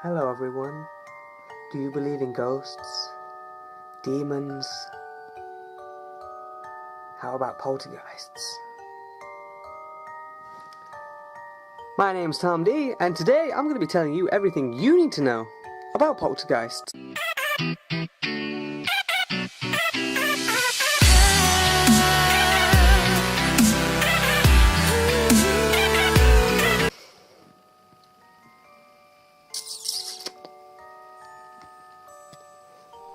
Hello everyone. Do you believe in ghosts? Demons? How about poltergeists? My name's Tom D, and today I'm going to be telling you everything you need to know about poltergeists.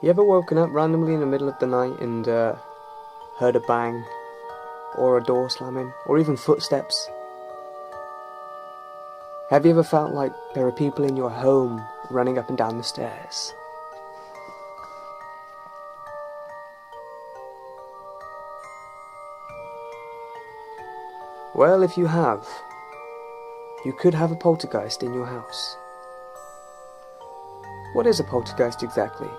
You ever woken up randomly in the middle of the night and heard a bang, or a door slamming, or even footsteps? Have you ever felt like there are people in your home running up and down the stairs? Well, if you have, you could have a poltergeist in your house. What is a poltergeist exactly?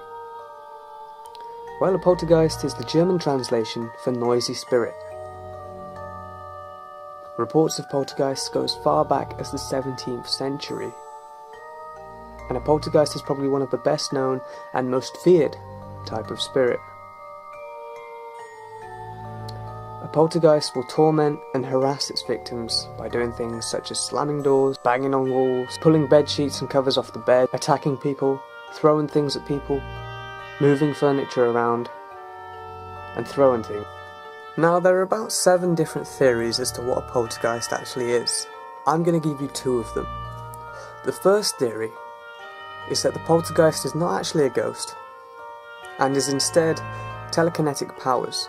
Well, a poltergeist is the German translation for noisy spirit. Reports of poltergeists go as far back as the 17th century. And a poltergeist is probably one of the best known and most feared type of spirit. A poltergeist will torment and harass its victims by doing things such as slamming doors, banging on walls, pulling bed sheets and covers off the bed, attacking people, throwing things at people, moving furniture around, and throwing things. Now, there are about 7 different theories as to what a poltergeist actually is. I'm going to give you 2 of them. The first theory is that the poltergeist is not actually a ghost, and is instead telekinetic powers.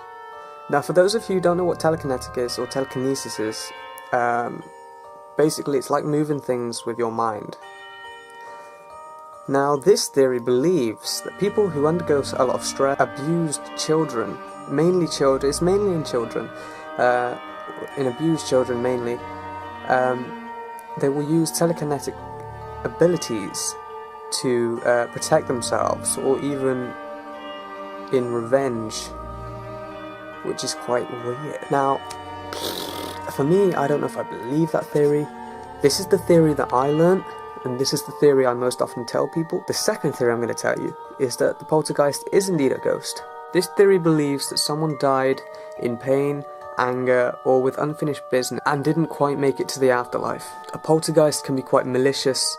Now, for those of you who don't know what telekinetic is, or telekinesis is, basically it's like moving things with your mind. Now, this theory believes that people who undergo a lot of stress, abused children, it's mainly in children, in abused children mainly, they will use telekinetic abilities to protect themselves, or even in revenge, which is quite weird. Now, for me, I don't know if I believe that theory. This is the theory that I learnt, and this is the theory I most often tell people. The second theory I'm going to tell you is that the poltergeist is indeed a ghost. This theory believes that someone died in pain, anger, or with unfinished business and didn't quite make it to the afterlife. A poltergeist can be quite malicious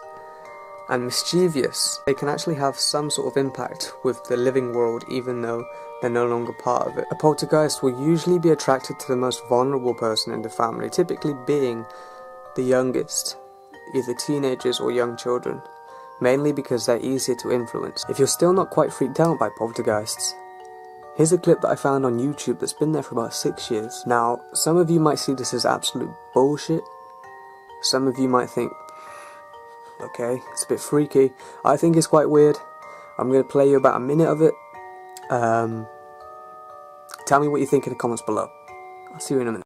and mischievous. They can actually have some sort of impact with the living world even though they're no longer part of it. A poltergeist will usually be attracted to the most vulnerable person in the family, typically being the youngest, either teenagers or young children, mainly because they're easier to influence. If you're still not quite freaked out by poltergeists, here's a clip that I found on YouTube that's been there for about 6 years. Now, some of you might see this as absolute bullshit. Some of you might think, okay, it's a bit freaky. I think it's quite weird. I'm going to play you about a minute of it. Tell me what you think in the comments below. I'll see you in a minute.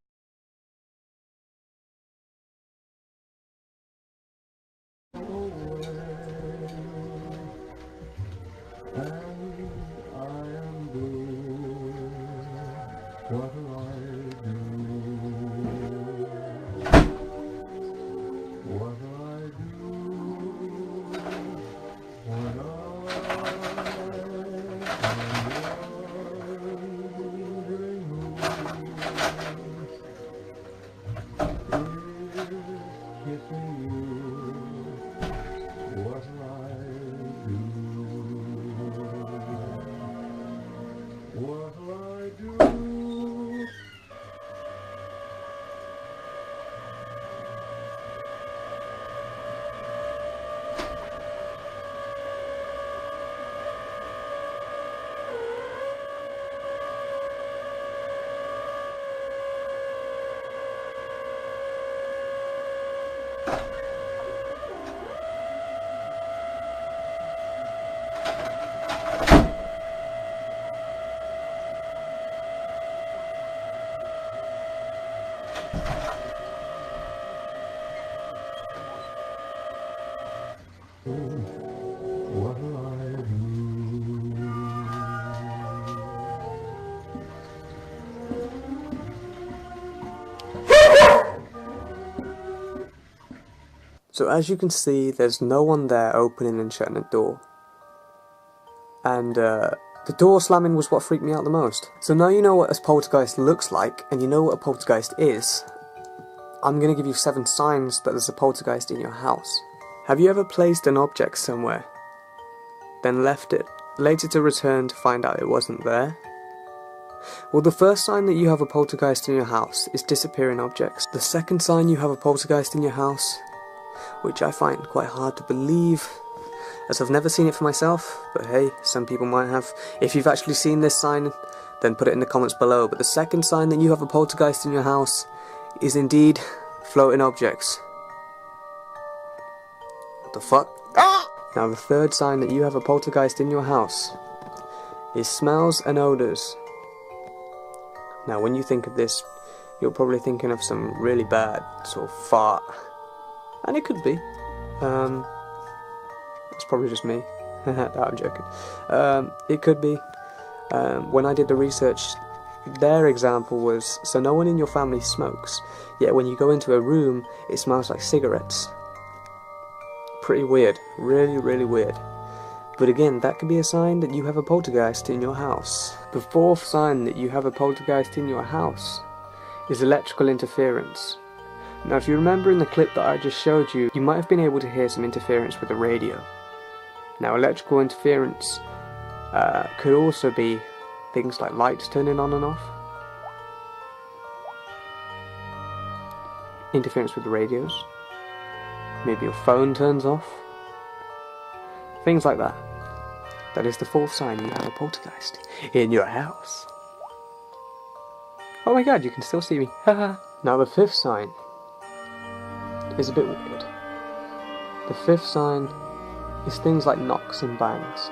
So as you can see, there's no one there opening and shutting the door. And the door slamming was what freaked me out the most. So now you know what a poltergeist looks like, and you know what a poltergeist is. I'm going to give you 7 signs that there's a poltergeist in your house. Have you ever placed an object somewhere, then left it, later to return to find out it wasn't there? Well, the first sign that you have a poltergeist in your house is disappearing objects. The second sign you have a poltergeist in your house, which I find quite hard to believe, as I've never seen it for myself, but hey, some people might have. If you've actually seen this sign, then put it in the comments below. But the second sign that you have a poltergeist in your house is indeed floating objects. What the fuck? Now the third sign that you have a poltergeist in your house is smells and odours. Now when you think of this, you're probably thinking of some really bad sort of fart. And it could be. It's probably just me. No, I'm joking. It could be. When I did the research, their example was, so no one in your family smokes, yet when you go into a room, it smells like cigarettes. Pretty weird. Really, really weird. But again, that could be a sign that you have a poltergeist in your house. The fourth sign that you have a poltergeist in your house is electrical interference. Now if you remember in the clip that I just showed you, you might have been able to hear some interference with the radio. Now electrical interference could also be things like lights turning on and off, interference with the radios, maybe your phone turns off, things like that. That is the fourth sign you have a poltergeist in your house. Oh my god, you can still see me. Haha. Now the fifth sign is a bit weird. The fifth sign is things like knocks and bangs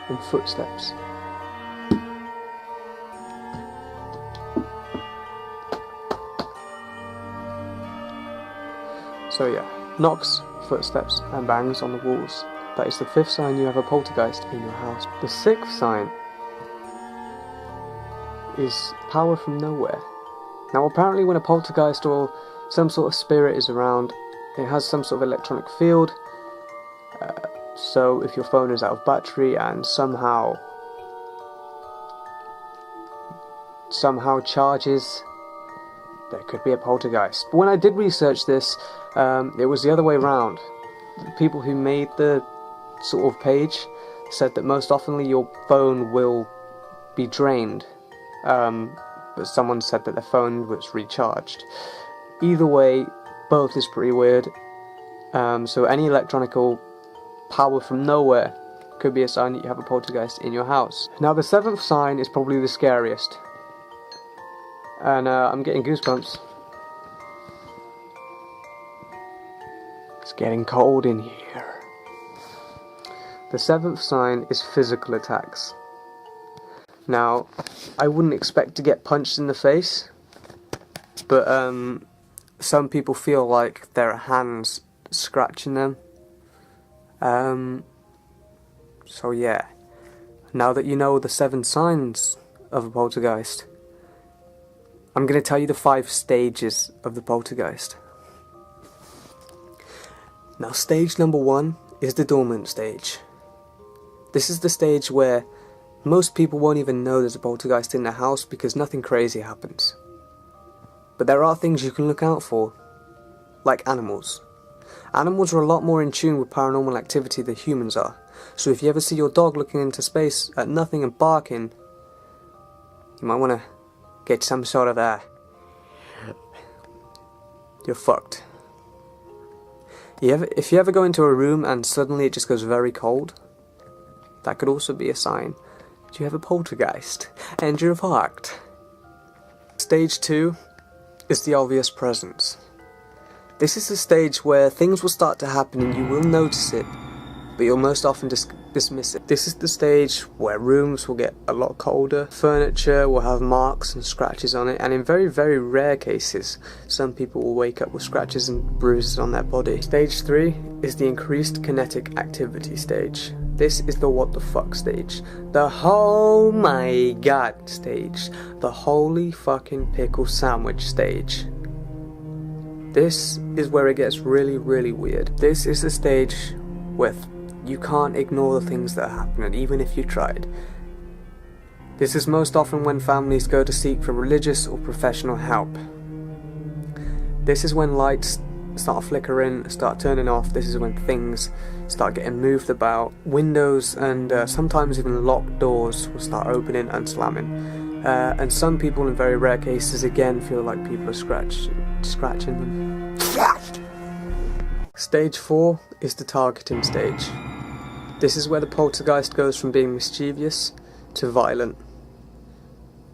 and footsteps. So yeah, knocks, footsteps and bangs on the walls. That is the fifth sign you have a poltergeist in your house. The sixth sign is power from nowhere. Now apparently when a poltergeist or some sort of spirit is around, it has some sort of electronic field. So if your phone is out of battery and somehow charges, there could be a poltergeist. But when I did research this, it was the other way around. The people who made the sort of page said that most oftenly your phone will be drained, but someone said that their phone was recharged. Either way, both is pretty weird. So any electronical power from nowhere could be a sign that you have a poltergeist in your house. Now the seventh sign is probably the scariest, and I'm getting goosebumps. It's getting cold in here. The seventh sign is physical attacks. Now, I wouldn't expect to get punched in the face, but some people feel like there are hands scratching them. So yeah, now that you know the 7 signs of a poltergeist, I'm going to tell you the 5 stages of the poltergeist. Now stage number 1 is the dormant stage. This is the stage where most people won't even know there's a poltergeist in their house because nothing crazy happens. But there are things you can look out for, like animals. Animals are a lot more in tune with paranormal activity than humans are. So if you ever see your dog looking into space at nothing and barking, you might want to get some sort of you're fucked. If you ever go into a room and suddenly it just goes very cold, that could also be a sign that you have a poltergeist and you're fucked. Stage 2 is the obvious presence. This is the stage where things will start to happen and you will notice it, but you'll most often dismiss it. This is the stage where rooms will get a lot colder, furniture will have marks and scratches on it, and in very, very rare cases, some people will wake up with scratches and bruises on their body. Stage 3 is the increased kinetic activity stage. This is the what the fuck stage. The oh my god stage. The holy fucking pickle sandwich stage. This is where it gets really, really weird. This is the stage where you can't ignore the things that are happening, even if you tried. This is most often when families go to seek for religious or professional help. This is when lights start flickering, start turning off. This is when things start getting moved about. Windows and sometimes even locked doors will start opening and slamming. And some people, in very rare cases, again feel like people are scratching them. Stage 4 is the targeting stage. This is where the poltergeist goes from being mischievous to violent.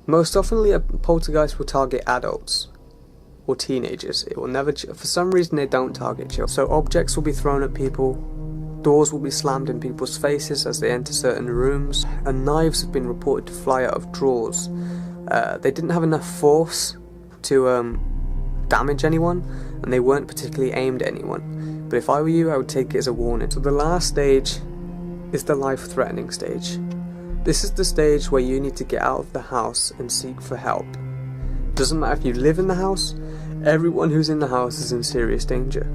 Most often, a poltergeist will target adults or teenagers. It will never, for some reason they don't target children. So objects will be thrown at people, doors will be slammed in people's faces as they enter certain rooms, and knives have been reported to fly out of drawers. They didn't have enough force to damage anyone, and they weren't particularly aimed at anyone. But if I were you, I would take it as a warning. So the last stage is the life-threatening stage. This is the stage where you need to get out of the house and seek for help. Doesn't matter if you live in the house, everyone who's in the house is in serious danger.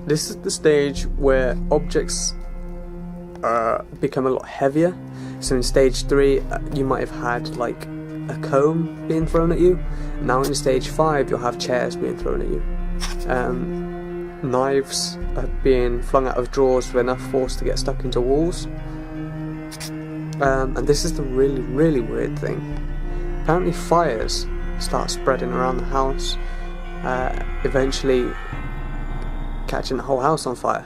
This is the stage where objects become a lot heavier. So in stage 3, you might have had like a comb being thrown at you. Now in stage 5, you'll have chairs being thrown at you. Knives are being flung out of drawers with enough force to get stuck into walls. And this is the really, really weird thing. Apparently fires start spreading around the house, eventually catching the whole house on fire.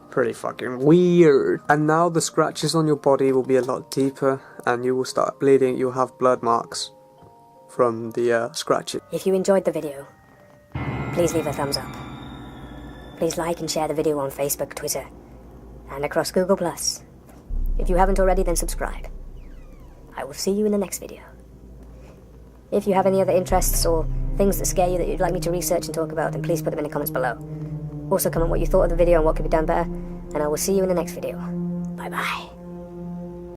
Pretty fucking weird. And now the scratches on your body will be a lot deeper, and you will start bleeding. You'll have blood marks from the scratches. If you enjoyed the video, please leave a thumbs up. Please like and share the video on Facebook, Twitter, and across Google+. If you haven't already, then subscribe. I will see you in the next video. If you have any other interests or things that scare you that you'd like me to research and talk about, then please put them in the comments below. Also comment what you thought of the video and what could be done better, and I will see you in the next video. Bye bye.